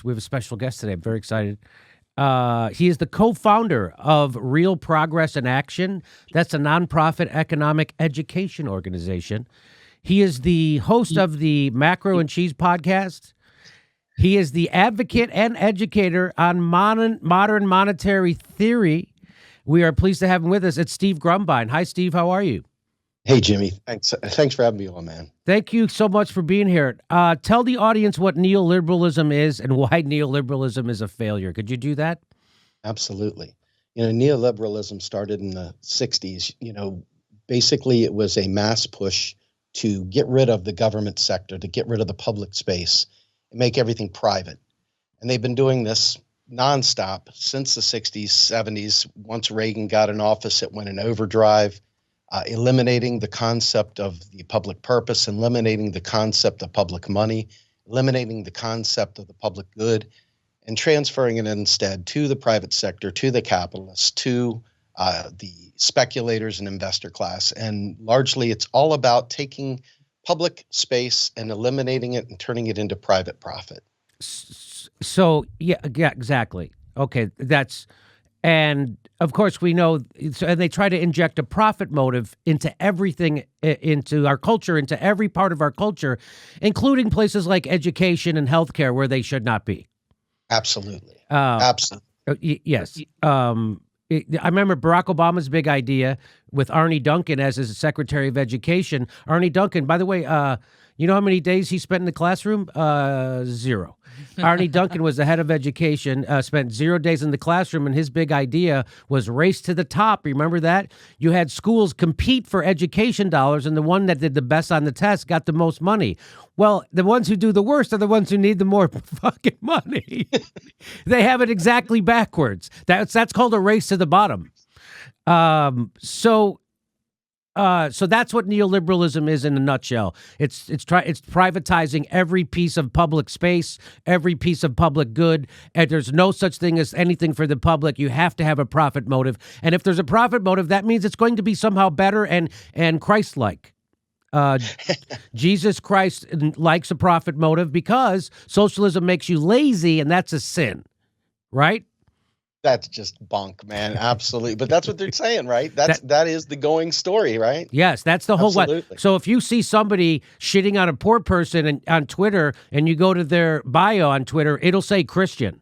We have a special guest today. I'm very excited. He is the co-founder of Real Progress in Action. That's a nonprofit economic education organization. He is the host of the Macro and Cheese podcast. He is the advocate and educator on modern monetary theory. We are pleased to have him with us. It's Steve Grumbine. Hi, Steve. How are you? Hey, Jimmy. Thanks for having me on, man. Thank you so much for being here. Tell the audience what neoliberalism is and why neoliberalism is a failure. Could you do that? Absolutely. Neoliberalism started in the 60s. Basically it was a mass push to get rid of the government sector, to get rid of the public space and make everything private. And they've been doing this nonstop since the 60s, 70s. Once Reagan got in office, it went in overdrive. Eliminating the concept of the public purpose, eliminating the concept of public money, eliminating the concept of the public good, and transferring it instead to the private sector, to the capitalists, to the speculators and investor class. And largely, it's all about taking public space and eliminating it and turning it into private profit. So, yeah, exactly. Okay, and of course we know, and they try to inject a profit motive into everything, into our culture, into every part of our culture, including places like education and healthcare where they should not be. Absolutely. Absolutely. Yes. I remember Barack Obama's big idea with Arne Duncan as his Secretary of Education. Arne Duncan, by the way, you know how many days he spent in the classroom? 0. Arne Duncan was the head of education, spent 0 days in the classroom, and his big idea was race to the top. Remember that? You had schools compete for education dollars, and the one that did the best on the test got the most money. Well, the ones who do the worst are the ones who need the more fucking money. They have it exactly backwards. That's called a race to the bottom. So that's what neoliberalism is in a nutshell. It's privatizing every piece of public space, every piece of public good, and there's no such thing as anything for the public. You have to have a profit motive, and if there's a profit motive, that means it's going to be somehow better and Christ-like. Jesus Christ likes a profit motive because socialism makes you lazy, and that's a sin, right? That's just bunk, man. Absolutely. But that's what they're saying, right? That is the going story, right? Yes, that's the whole Absolutely. one. So if you see somebody shitting on a poor person on Twitter and you go to their bio on Twitter, it'll say Christian.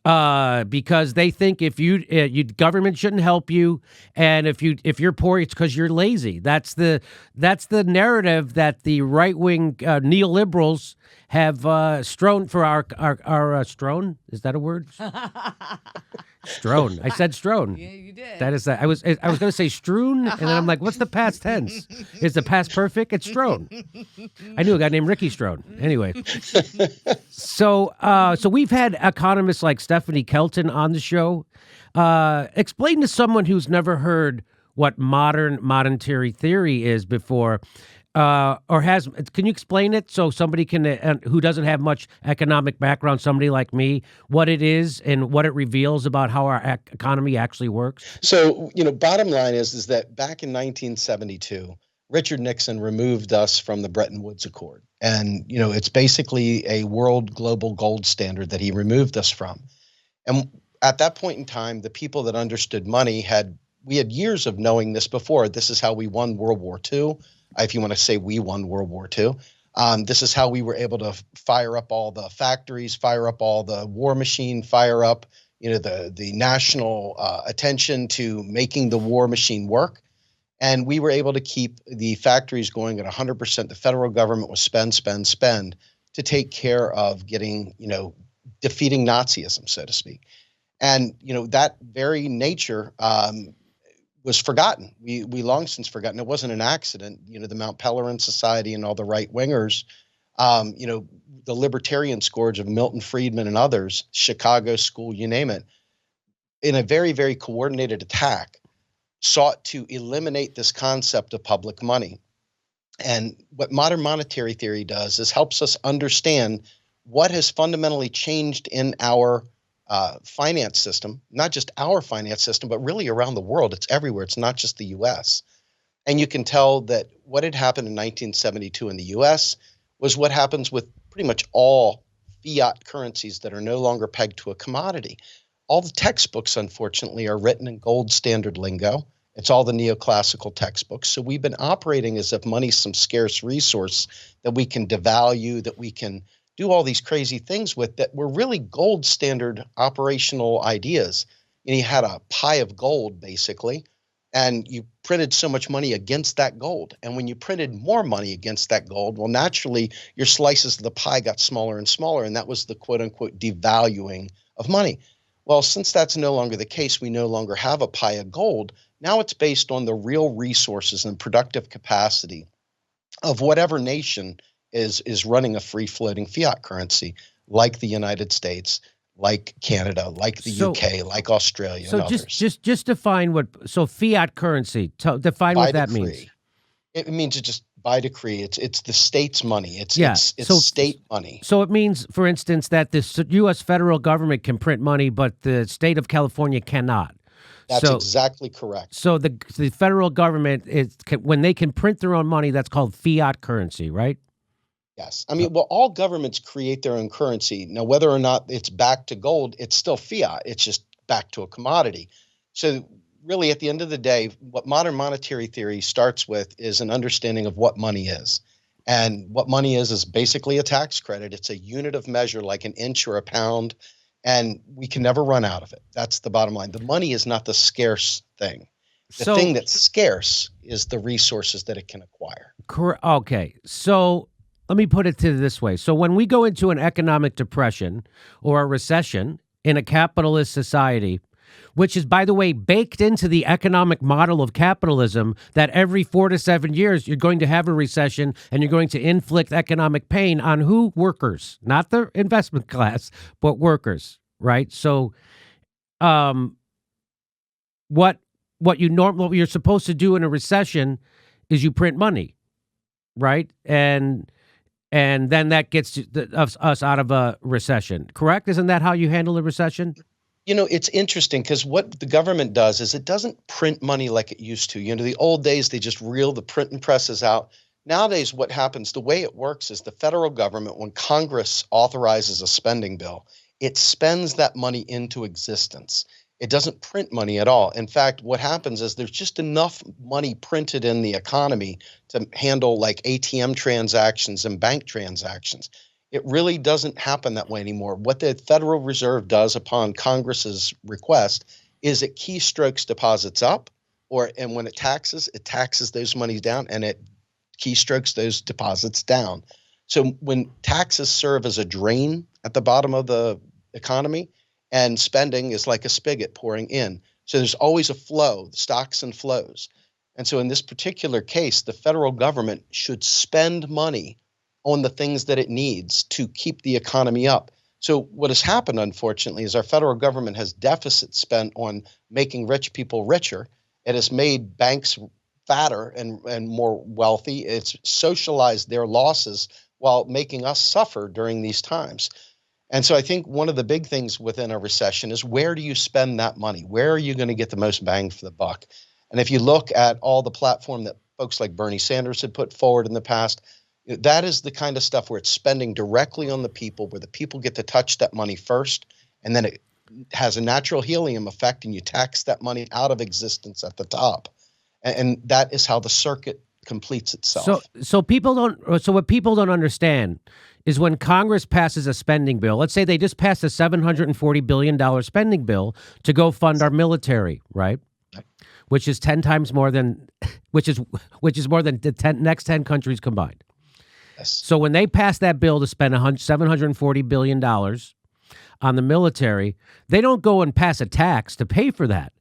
Because they think if you government shouldn't help you, and if you're poor, it's because you're lazy. That's the narrative that the right wing neoliberals have strewn for our strewn. Is that a word? Strewn. I said strewn. Yeah, you did. That is that. I was going to say strewn, and then I'm like, what's the past tense? Is the past perfect? It's strewn. I knew a guy named Ricky Strone. Anyway, so we've had economists like Stephanie Kelton on the show. Explain to someone who's never heard what modern monetary theory is before. Can you explain it so somebody can, who doesn't have much economic background, somebody like me, what it is and what it reveals about how our economy actually works? So, bottom line is that back in 1972, Richard Nixon removed us from the Bretton Woods Accord. And, it's basically a world global gold standard that he removed us from. And at that point in time, the people that understood money we had years of knowing this before. This is how we won World War II. If you want to say we won World War II. This is how we were able to fire up all the factories, fire up all the war machine, fire up, the national attention to making the war machine work. And we were able to keep the factories going at 100%. The federal government was spend to take care of getting, defeating Nazism, so to speak. And, that very nature was forgotten. We long since forgotten. It wasn't an accident. The Mount Pelerin Society and all the right wingers, the libertarian scourge of Milton Friedman and others, Chicago School, you name it, in a very, very coordinated attack, sought to eliminate this concept of public money. And what modern monetary theory does is helps us understand what has fundamentally changed in our finance system, not just our finance system, but really around the world. It's everywhere. It's not just the U.S. And you can tell that what had happened in 1972 in the U.S. was what happens with pretty much all fiat currencies that are no longer pegged to a commodity. All the textbooks, unfortunately, are written in gold standard lingo. It's all the neoclassical textbooks. So we've been operating as if money's some scarce resource that we can devalue, that we can do all these crazy things with, that were really gold standard operational ideas. And you had a pie of gold, basically, and you printed so much money against that gold. And when you printed more money against that gold, well, naturally, your slices of the pie got smaller and smaller, and that was the quote-unquote devaluing of money. Well, since that's no longer the case, we no longer have a pie of gold. Now it's based on the real resources and productive capacity of whatever nation is running a free-floating fiat currency, like the United States, like Canada, like the UK, like Australia, and others. Just define so fiat currency. Define what that means. It means it's just by decree. It's the state's money. It's state money. So it means, for instance, that the U.S. federal government can print money, but the state of California cannot. That's exactly correct. So the federal government when they can print their own money, that's called fiat currency, right? Yes. I mean, well, all governments create their own currency. Now, whether or not it's back to gold, it's still fiat. It's just back to a commodity. So really, at the end of the day, what modern monetary theory starts with is an understanding of what money is. And what money is basically a tax credit. It's a unit of measure like an inch or a pound, and we can never run out of it. That's the bottom line. The money is not the scarce thing. The thing that's scarce is the resources that it can acquire. Okay. So let me put it this way. So when we go into an economic depression or a recession in a capitalist society, which is, by the way, baked into the economic model of capitalism, that every 4 to 7 years you're going to have a recession and you're going to inflict economic pain on who? Workers, not the investment class, but workers, right? So what you're supposed to do in a recession is you print money, right? And then that gets us out of a recession, correct? Isn't that how you handle a recession? You know, it's interesting because what the government does is it doesn't print money like it used to. You know, the old days, they just reel the printing presses out. Nowadays, what happens, the way it works is the federal government, when Congress authorizes a spending bill, it spends that money into existence. It doesn't print money at all. In fact, what happens is there's just enough money printed in the economy to handle like ATM transactions and bank transactions. It really doesn't happen that way anymore. What the Federal Reserve does upon Congress's request is it keystrokes deposits up, and when it taxes those monies down, and it keystrokes those deposits down. So when taxes serve as a drain at the bottom of the economy, and spending is like a spigot pouring in. So there's always a flow, stocks and flows. And so in this particular case, the federal government should spend money on the things that it needs to keep the economy up. So what has happened, unfortunately, is our federal government has deficit spent on making rich people richer. It has made banks fatter and more wealthy. It's socialized their losses while making us suffer during these times. And so I think one of the big things within a recession is, where do you spend that money? Where are you going to get the most bang for the buck? And if you look at all the platform that folks like Bernie Sanders had put forward in the past, that is the kind of stuff where it's spending directly on the people, where the people get to touch that money first, and then it has a natural helium effect, and you tax that money out of existence at the top. And that is how the circuit completes itself. So what people don't understand is when Congress passes a spending bill, let's say they just passed a $740 billion spending bill to go fund our military, right? Which is 10 times more than, which is more than the next 10 countries combined. Yes. So when they pass that bill to spend $740 billion on the military, they don't go and pass a tax to pay for that.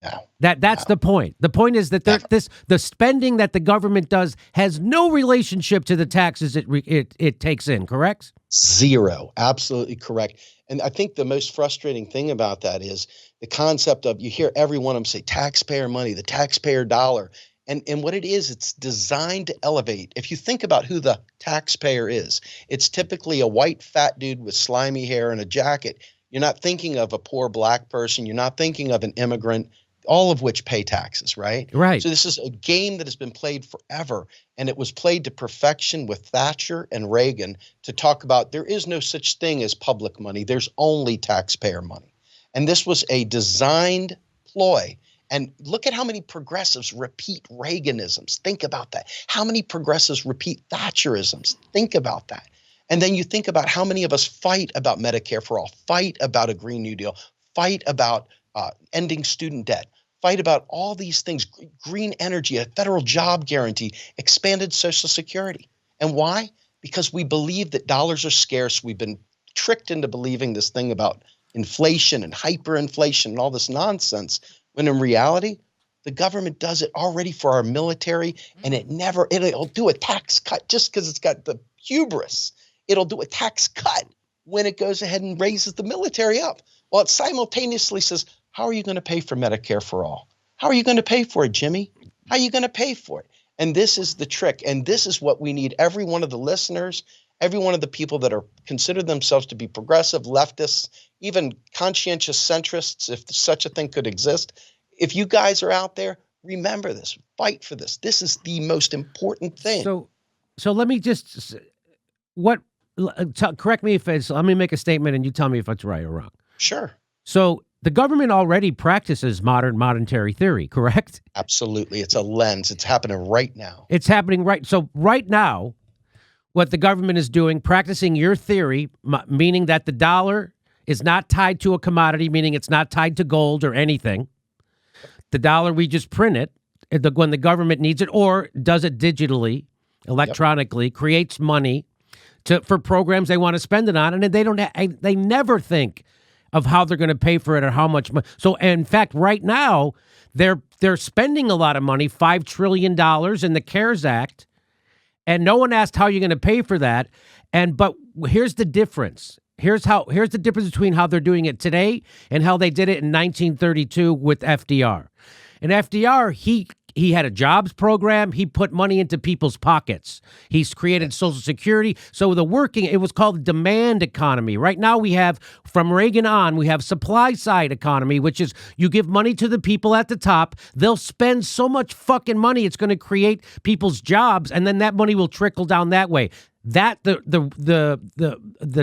No. That's the point. The point is that the spending that the government does has no relationship to the taxes it takes in, correct? Zero. Absolutely correct. And I think the most frustrating thing about that is the concept of, you hear every one of them say taxpayer money, the taxpayer dollar. And what it is, it's designed to elevate. If you think about who the taxpayer is, it's typically a white fat dude with slimy hair and a jacket. You're not thinking of a poor black person. You're not thinking of an immigrant. all of which pay taxes, right? Right. So this is a game that has been played forever, and it was played to perfection with Thatcher and Reagan to talk about there is no such thing as public money. There's only taxpayer money. And this was a designed ploy. And look at how many progressives repeat Reaganisms. Think about that. How many progressives repeat Thatcherisms? Think about that. And then you think about how many of us fight about Medicare for all, fight about a Green New Deal, fight about ending student debt, fight about all these things, green energy, a federal job guarantee, expanded Social Security. And why? Because we believe that dollars are scarce. We've been tricked into believing this thing about inflation and hyperinflation and all this nonsense, when in reality, the government does it already for our military, and it'll do a tax cut just because it's got the hubris. It'll do a tax cut when it goes ahead and raises the military up. Well, it simultaneously says, how are you going to pay for Medicare for all? How are you going to pay for it, Jimmy? How are you going to pay for it? And this is the trick. And this is what we need every one of the listeners, every one of the people that are consider themselves to be progressive, leftists, even conscientious centrists, if such a thing could exist. If you guys are out there, remember this, fight for this. This is the most important thing. So let me just, correct me if it's, let me make a statement and you tell me if it's right or wrong. Sure. So the government already practices modern monetary theory, correct? Absolutely. It's a lens. It's happening right now. It's happening right. So right now, what the government is doing, practicing your theory, meaning that the dollar is not tied to a commodity, meaning it's not tied to gold or anything. The dollar, we just print it when the government needs it, or does it digitally, electronically, creates money for programs they want to spend it on, and they never think of how they're going to pay for it or how much money. So, in fact, right now, they're spending a lot of money, $5 trillion in the CARES Act, and no one asked how you're going to pay for that. But here's the difference. Here's the difference between how they're doing it today and how they did it in 1932 with FDR. And FDR, he had a jobs program. He put money into people's pockets. He's created Social Security. So it was called demand economy. Right now we have, from Reagan on, we have supply side economy, which is you give money to the people at the top. They'll spend so much fucking money, it's going to create people's jobs, and then that money will trickle down that way. That the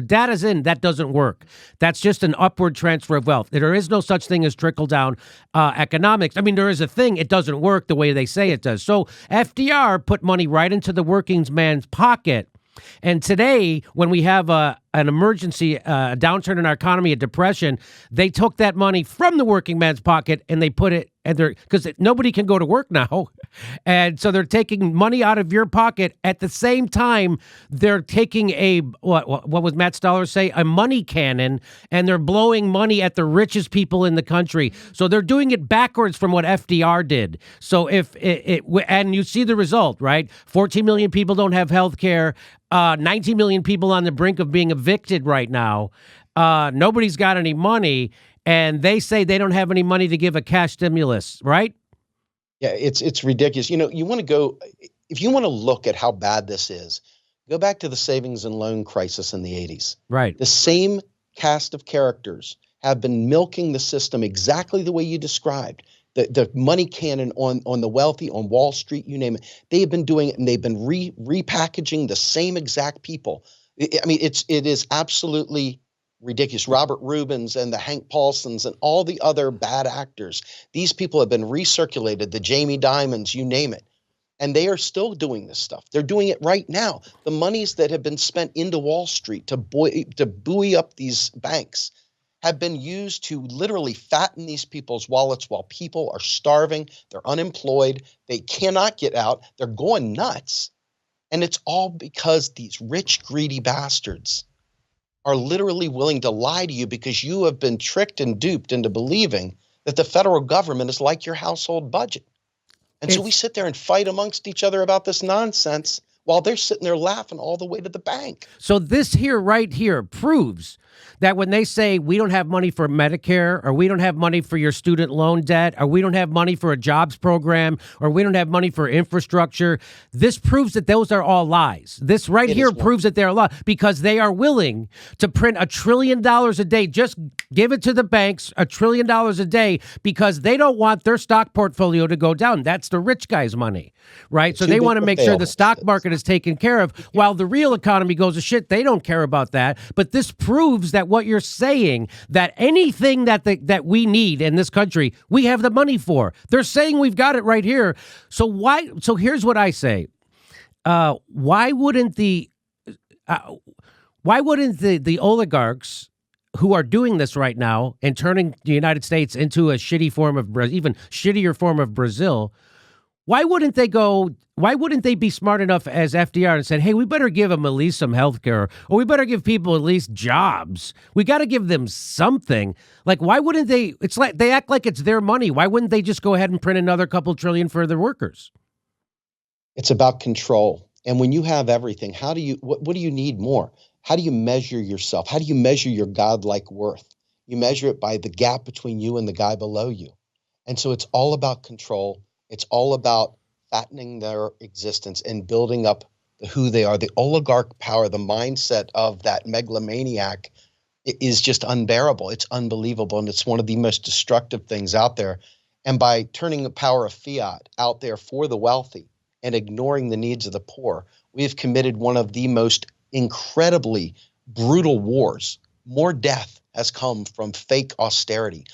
data's in, that doesn't work. That's just an upward transfer of wealth. There is no such thing as trickle down economics. I mean, there is a thing. It doesn't work the way they say it does. So FDR put money right into the working man's pocket. And today, when we have an emergency, a downturn in our economy, a depression, they took that money from the working man's pocket and they put it, because nobody can go to work now. And so they're taking money out of your pocket. At the same time, they're taking what was Matt Stoller say? A money cannon, and they're blowing money at the richest people in the country. So they're doing it backwards from what FDR did. So and you see the result, right? 14 million people don't have health care. 19 million people on the brink of being evicted right now. Nobody's got any money, and they say they don't have any money to give a cash stimulus, right? Yeah, it's ridiculous. You want to go, if you want to look at how bad this is, go back to the savings and loan crisis in the 80s. Right. The same cast of characters have been milking the system exactly the way you described. The money cannon on the wealthy, on Wall Street, you name it. They have been doing it, and they've been repackaging the same exact people. It is absolutely ridiculous. Robert Rubens and the Hank Paulsons and all the other bad actors. These people have been recirculated, the Jamie Dimons, you name it. And they are still doing this stuff. They're doing it right now. The monies that have been spent into Wall Street to buoy up these banks have been used to literally fatten these people's wallets while people are starving. They're unemployed. They cannot get out. They're going nuts. And it's all because these rich, greedy bastards are literally willing to lie to you because you have been tricked and duped into believing that the federal government is like your household budget. And so we sit there and fight amongst each other about this nonsense while they're sitting there laughing all the way to the bank. So this here, right here, proves that when they say we don't have money for Medicare, or we don't have money for your student loan debt, or we don't have money for a jobs program, or we don't have money for infrastructure, this proves that those are all lies. This right here proves that they're a lie, because they are willing to print $1 trillion a day. Just give it to the banks, $1 trillion a day, because they don't want their stock portfolio to go down. That's the rich guy's money, right? So they want to make sure the stock market is taken care of, while the real economy goes to shit. They don't care about that. But this proves that what you're saying, that anything that we need in this country, we have the money for. They're saying we've got it right here. So why? So here's what I say. Why wouldn't the oligarchs who are doing this right now and turning the United States into a shitty form of even shittier form of Brazil, why wouldn't they be smart enough as FDR and said, hey, we better give them at least some health care, or we better give people at least jobs. We got to give them something. Like, why wouldn't they? It's like they act like it's their money. Why wouldn't they just go ahead and print another couple trillion for their workers? It's about control. And when you have everything, what do you need more? How do you measure yourself? How do you measure your godlike worth? You measure it by the gap between you and the guy below you. And so it's all about control. It's all about fattening their existence and building up who they are. The oligarch power, the mindset of that megalomaniac is just unbearable. It's unbelievable. And it's one of the most destructive things out there. And by turning the power of fiat out there for the wealthy and ignoring the needs of the poor, we have committed one of the most incredibly brutal wars. More death has come from fake austerity,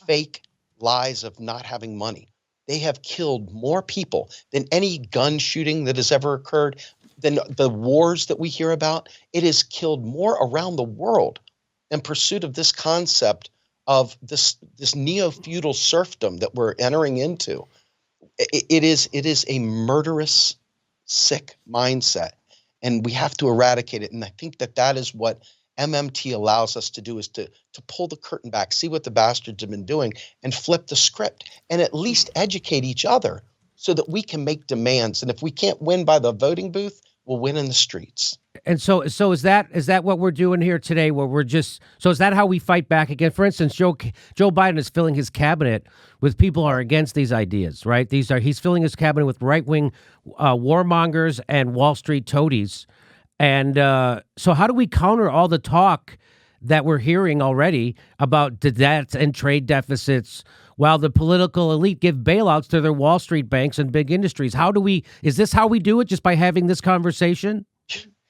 fake lies of not having money. They have killed more people than any gun shooting that has ever occurred, than the wars that we hear about. It has killed more around the world in pursuit of this concept of this neo-feudal serfdom that we're entering into. It is a murderous, sick mindset, and we have to eradicate it. And I think that is what MMT allows us to do, is to pull the curtain back, see what the bastards have been doing, and flip the script, and at least educate each other so that we can make demands. And if we can't win by the voting booth, we'll win in the streets. And so is that what we're doing here today? Where we're just, so is that how we fight back again? For instance, Joe Biden is filling his cabinet with people who are against these ideas, right? He's filling his cabinet with right-wing warmongers and Wall Street toadies. And so how do we counter all the talk that we're hearing already about the debts and trade deficits, while the political elite give bailouts to their Wall Street banks and big industries? Is this how we do it, just by having this conversation?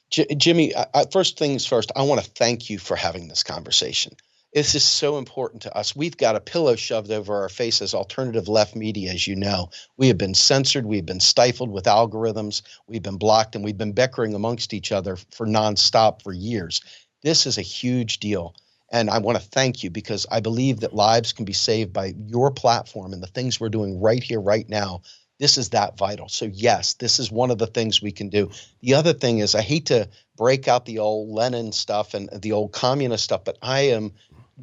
Jimmy, first things first, I want to thank you for having this conversation. This is so important to us. We've got a pillow shoved over our faces, alternative left media, as you know. We have been censored. We've been stifled with algorithms. We've been blocked, and we've been bickering amongst each other for nonstop for years. This is a huge deal. And I want to thank you, because I believe that lives can be saved by your platform and the things we're doing right here, right now. This is that vital. So yes, this is one of the things we can do. The other thing is, I hate to break out the old Lenin stuff and the old communist stuff, but I am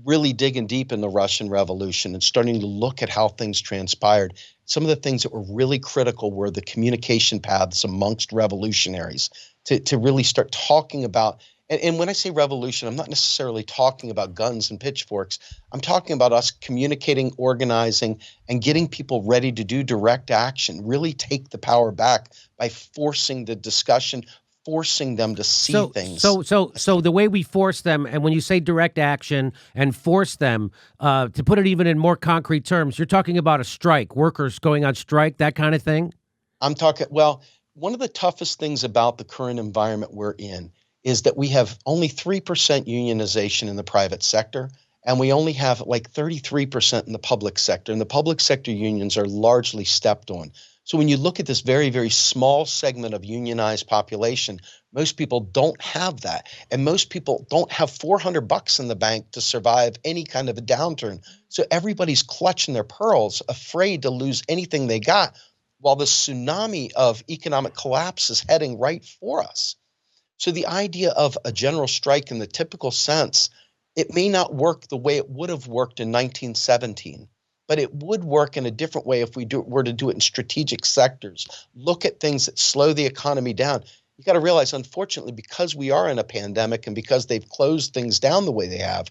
really digging deep in the Russian Revolution and starting to look at how things transpired. Some of the things that were really critical were the communication paths amongst revolutionaries to really start talking about. And when I say revolution, I'm not necessarily talking about guns and pitchforks. I'm talking about us communicating, organizing, and getting people ready to do direct action, really take the power back by forcing the discussion, forcing them to see things. So the way we force them, and when you say direct action and force them, to put it even in more concrete terms, you're talking about a strike, workers going on strike, that kind of thing? I'm talking, well, one of the toughest things about the current environment we're in is that we have only 3% unionization in the private sector, and we only have like 33% in the public sector. And the public sector unions are largely stepped on. So when you look at this very, very small segment of unionized population, most people don't have that. And most people don't have $400 in the bank to survive any kind of a downturn. So everybody's clutching their pearls, afraid to lose anything they got, while the tsunami of economic collapse is heading right for us. So the idea of a general strike in the typical sense, it may not work the way it would have worked in 1917, but it would work in a different way if we were to do it in strategic sectors. Look at things that slow the economy down. you got to realize, unfortunately, because we are in a pandemic and because they've closed things down the way they have,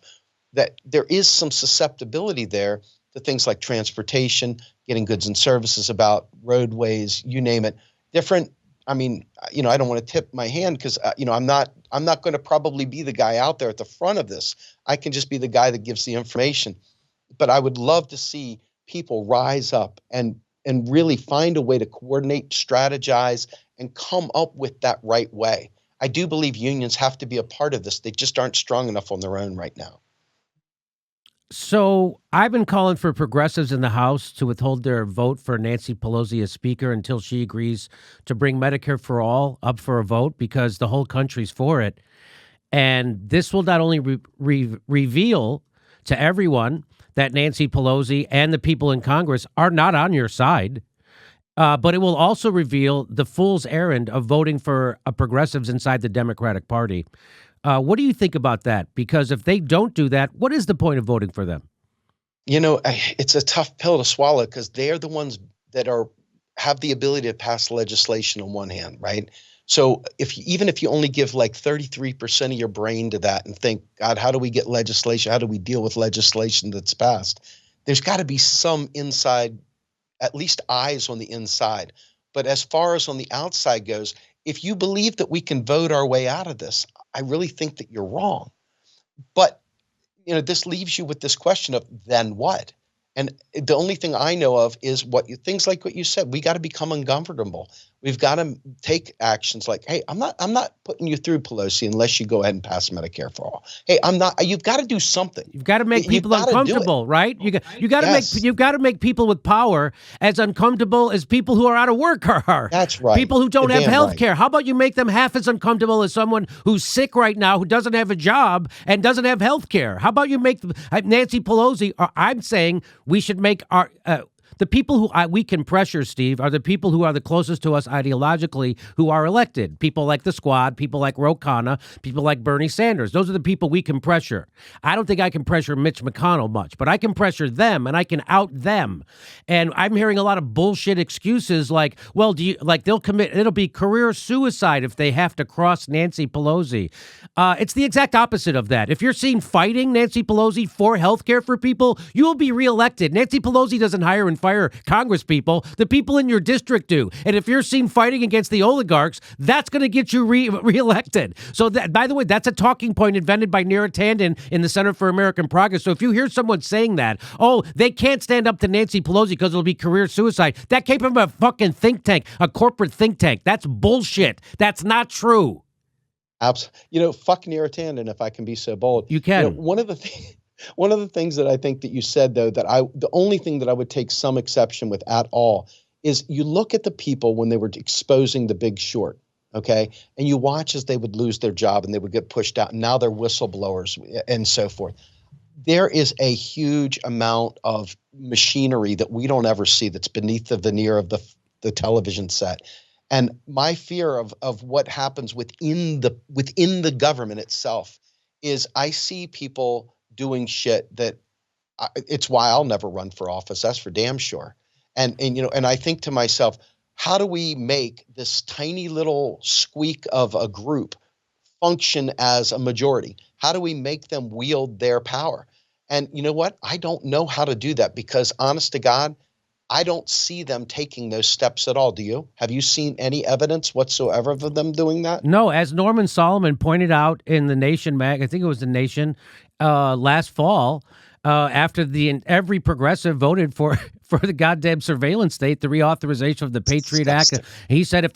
that there is some susceptibility there to things like transportation, getting goods and services about, roadways, you name it. Different. I mean, I don't want to tip my hand because, I'm not going to probably be the guy out there at the front of this. I can just be the guy that gives the information. But I would love to see people rise up and really find a way to coordinate, strategize, and come up with that right way. I do believe unions have to be a part of this. They just aren't strong enough on their own right now. So I've been calling for progressives in the House to withhold their vote for Nancy Pelosi as Speaker until she agrees to bring Medicare for All up for a vote, because the whole country's for it. And this will not only reveal to everyone that Nancy Pelosi and the people in Congress are not on your side, but it will also reveal the fool's errand of voting for progressives inside the Democratic Party. What do you think about that? Because if they don't do that, what is the point of voting for them? It's a tough pill to swallow because they're the ones that have the ability to pass legislation on one hand, right? So even if you only give like 33% of your brain to that and think, God, how do we get legislation? How do we deal with legislation that's passed? There's got to be some inside, at least eyes on the inside. But as far as on the outside goes, if you believe that we can vote our way out of this, I really think that you're wrong. But, this leaves you with this question of then what? And the only thing I know of is things like what you said. We got to become uncomfortable. We've got to take actions like, hey, I'm not putting you through, Pelosi, unless you go ahead and pass Medicare for all. Hey, I'm not. You've got to do something. You've got to make people uncomfortable, right? You got to make people with power as uncomfortable as people who are out of work are. That's right. People who don't have health care. How about you make them half as uncomfortable as someone who's sick right now, who doesn't have a job and doesn't have health care? How about you make Nancy Pelosi? I'm saying we should make the people who we can pressure, Steve, are the people who are the closest to us ideologically, who are elected. People like the Squad, people like Ro Khanna, people like Bernie Sanders. Those are the people we can pressure. I don't think I can pressure Mitch McConnell much, but I can pressure them and I can out them. And I'm hearing a lot of bullshit excuses like, well, it'll be career suicide if they have to cross Nancy Pelosi. It's the exact opposite of that. If you're seen fighting Nancy Pelosi for health care for people, you will be reelected. Nancy Pelosi doesn't hire and fire Congress people. The people in your district do. And if you're seen fighting against the oligarchs, that's going to get you reelected. So, by the way, that's a talking point invented by Neera Tanden in the Center for American Progress. So if you hear someone saying that, they can't stand up to Nancy Pelosi because it'll be career suicide, that came from a fucking think tank, a corporate think tank. That's bullshit. That's not true. Absolutely. Fuck Neera Tanden, if I can be so bold. You can. One of the things that I think that you said, though, the only thing that I would take some exception with at all is you look at the people when they were exposing The Big Short, okay? And you watch as they would lose their job and they would get pushed out. And now they're whistleblowers and so forth. There is a huge amount of machinery that we don't ever see that's beneath the veneer of the television set. And my fear of what happens within the government itself is I see people doing shit that it's why I'll never run for office. That's for damn sure. And I think to myself, how do we make this tiny little squeak of a group function as a majority? How do we make them wield their power? And you know what? I don't know how to do that because, honest to God, I don't see them taking those steps at all. Do you? Have you seen any evidence whatsoever of them doing that? No, as Norman Solomon pointed out in The Nation I think it was The Nation last fall, after every progressive voted for the goddamn surveillance state, the reauthorization of the Patriot Act. He said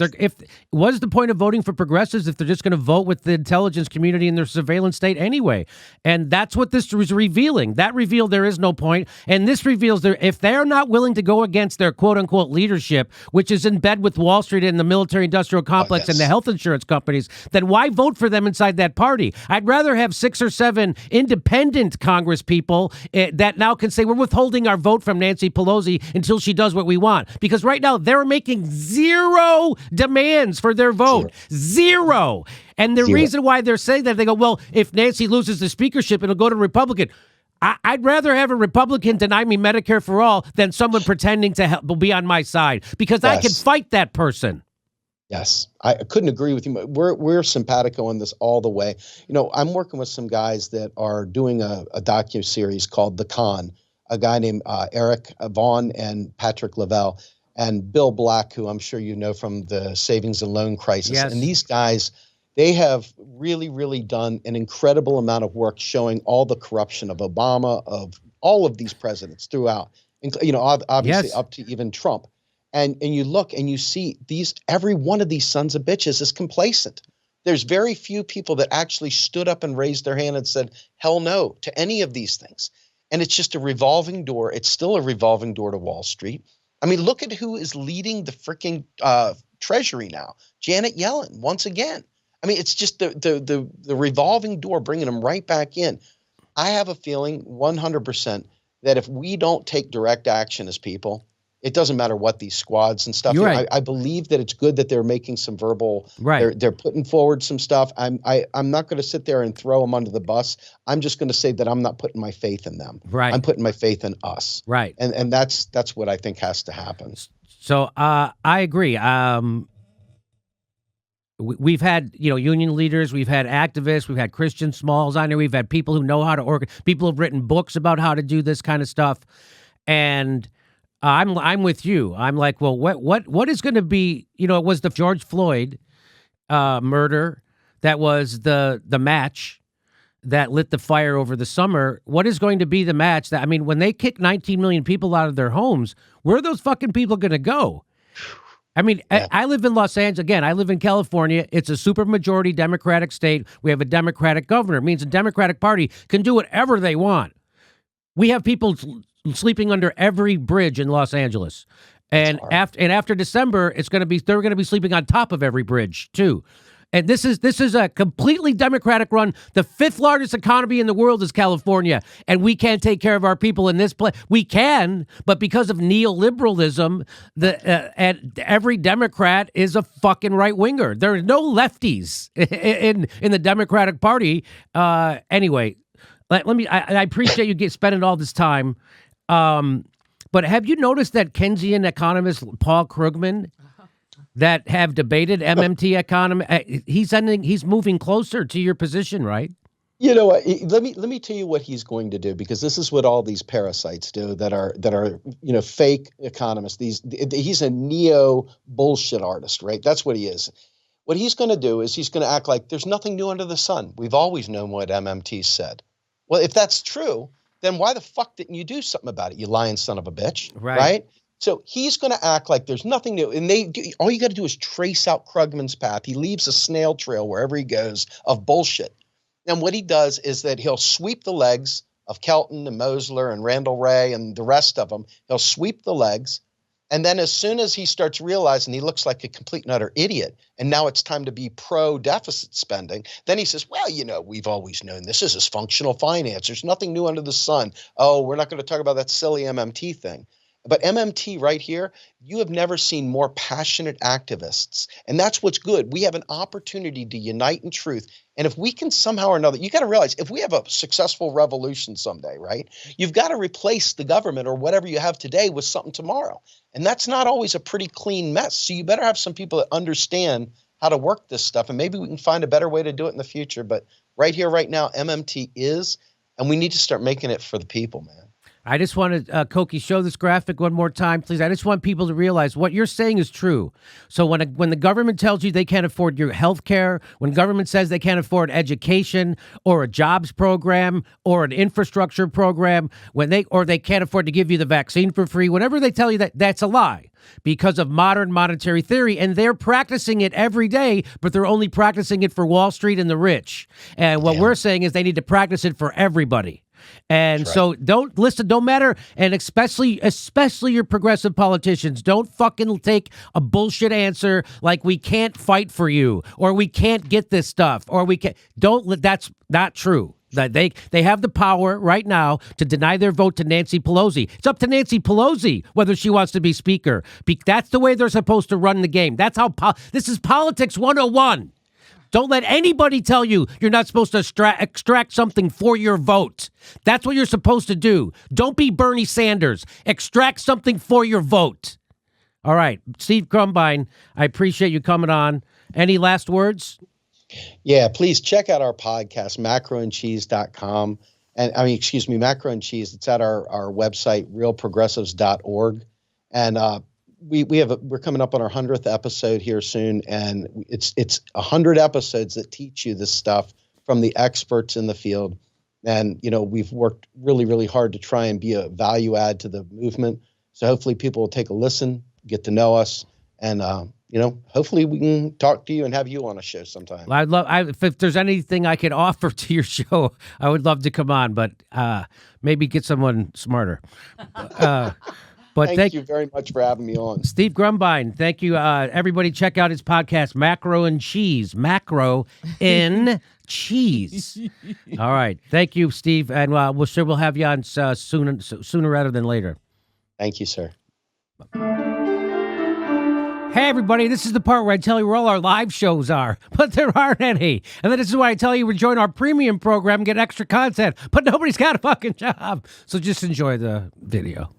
what's the point of voting for progressives if they're just going to vote with the intelligence community in their surveillance state anyway? And that's what this was revealing. That revealed there is no point. And this reveals if they're not willing to go against their quote unquote leadership, which is in bed with Wall Street and the military industrial complex and the health insurance companies, then why vote for them inside that party? I'd rather have 6 or 7 independent Congress people that now can say we're withholding our vote from Nancy Pelosi until she does what we want. Because right now they're making 0 demands for their vote. 0. And the reason why they're saying that, they go, well, if Nancy loses the speakership, it'll go to Republican. I'd rather have a Republican deny me Medicare for all than someone pretending to be on my side because I can fight that person. Yes, I couldn't agree with you more. We're simpatico on this all the way. I'm working with some guys that are doing a docu-series called The Con, a guy named Eric Vaughn and Patrick Lavelle and Bill Black, who I'm sure you know from the savings and loan crisis. Yes. And these guys, they have really, really done an incredible amount of work showing all the corruption of Obama, of all of these presidents throughout, obviously Yes. up to even Trump. And you look and you see every one of these sons of bitches is complacent. There's very few people that actually stood up and raised their hand and said, hell no to any of these things. And it's just a revolving door. It's still a revolving door to Wall Street. I mean, look at who is leading the freaking Treasury now. Janet Yellen, once again. I mean, it's just the revolving door, bringing them right back in. I have a feeling 100% that if we don't take direct action as people, it doesn't matter what these squads and stuff. You're right. I believe that it's good that they're making some verbal. Right. They're putting forward some stuff. I'm not going to sit there and throw them under the bus. I'm just going to say that I'm not putting my faith in them. Right. I'm putting my faith in us. Right. And that's what I think has to happen. So I agree. We've had, union leaders, we've had activists, we've had Christian Smalls on there, we've had people who know how to organize, people who've written books about how to do this kind of stuff. And I'm with you. I'm like, well, what is going to be, it was the George Floyd murder that was the match that lit the fire over the summer. What is going to be the match that, when they kick 19 million people out of their homes, where are those fucking people going to go? Yeah. I live in Los Angeles. Again, I live in California. It's a supermajority Democratic state. We have a Democratic governor. It means the Democratic Party can do whatever they want. We have people sleeping under every bridge in Los Angeles. And after December, they're going to be sleeping on top of every bridge too. And this is a completely Democratic run. The fifth largest economy in the world is California, and we can't take care of our people in this place. We can, but because of neoliberalism, and every Democrat is a fucking right winger. There are no lefties in the Democratic Party. Anyway, let me. I appreciate you spending all this time. But have you noticed that Keynesian economist Paul Krugman that have debated MMT economy, he's moving closer to your position, right? You know what? Let me tell you what he's going to do, because this is what all these parasites do that are fake economists. He's a neo bullshit artist, right? That's what he is. What he's going to do is he's going to act like there's nothing new under the sun. We've always known what MMT said. Well, if that's true, then why the fuck didn't you do something about it, you lying son of a bitch, right? So he's going to act like there's nothing new. And all you got to do is trace out Krugman's path. He leaves a snail trail wherever he goes of bullshit. And what he does is that he'll sweep the legs of Kelton and Mosler and Randall Wray and the rest of them. He'll sweep the legs. And then as soon as he starts realizing he looks like a complete and utter idiot, and now it's time to be pro-deficit spending, then he says, well, we've always known this is functional finance. There's nothing new under the sun. Oh, we're not going to talk about that silly MMT thing. But MMT right here, you have never seen more passionate activists. And that's what's good. We have an opportunity to unite in truth. And if we can somehow or another, you got to realize, if we have a successful revolution someday, right, you've got to replace the government or whatever you have today with something tomorrow. And that's not always a pretty clean mess. So you better have some people that understand how to work this stuff. And maybe we can find a better way to do it in the future. But right here, right now, MMT is, and we need to start making it for the people, man. I just want to, Koki, show this graphic one more time, please. I just want people to realize what you're saying is true. So when the government tells you they can't afford your health care, when government says they can't afford education or a jobs program or an infrastructure program, or they can't afford to give you the vaccine for free, whenever they tell you that, that's a lie because of modern monetary theory, and they're practicing it every day, but they're only practicing it for Wall Street and the rich. And what we're saying is they need to practice it for everybody. And so don't listen, don't matter. And especially your progressive politicians, don't fucking take a bullshit answer like we can't fight for you or we can't get this stuff or we can't. That's not true. That they have the power right now to deny their vote to Nancy Pelosi. It's up to Nancy Pelosi whether she wants to be speaker. That's the way they're supposed to run the game. That's how this is politics 101. Don't let anybody tell you you're not supposed to extract something for your vote. That's what you're supposed to do. Don't be Bernie Sanders. Extract something for your vote. All right. Steve Grumbine, I appreciate you coming on. Any last words? Yeah, please check out our podcast, macroandcheese.com. And Macro and Cheese. It's at our website, realprogressives.org. And we're coming up on our 100th episode here soon. And it's 100 episodes that teach you this stuff from the experts in the field. And, we've worked really, really hard to try and be a value add to the movement. So hopefully people will take a listen, get to know us, and, hopefully we can talk to you and have you on a show sometime. If there's anything I could offer to your show, I would love to come on, but maybe get someone smarter. But thank you very much for having me on. Steve Grumbine, thank you. Everybody check out his podcast, Macro and Cheese. Macro in Cheese. All right. Thank you, Steve. And we'll have you on sooner rather than later. Thank you, sir. Hey, everybody, this is the part where I tell you where all our live shows are, but there aren't any. And then this is why I tell you to join our premium program and get extra content, but nobody's got a fucking job. So just enjoy the video.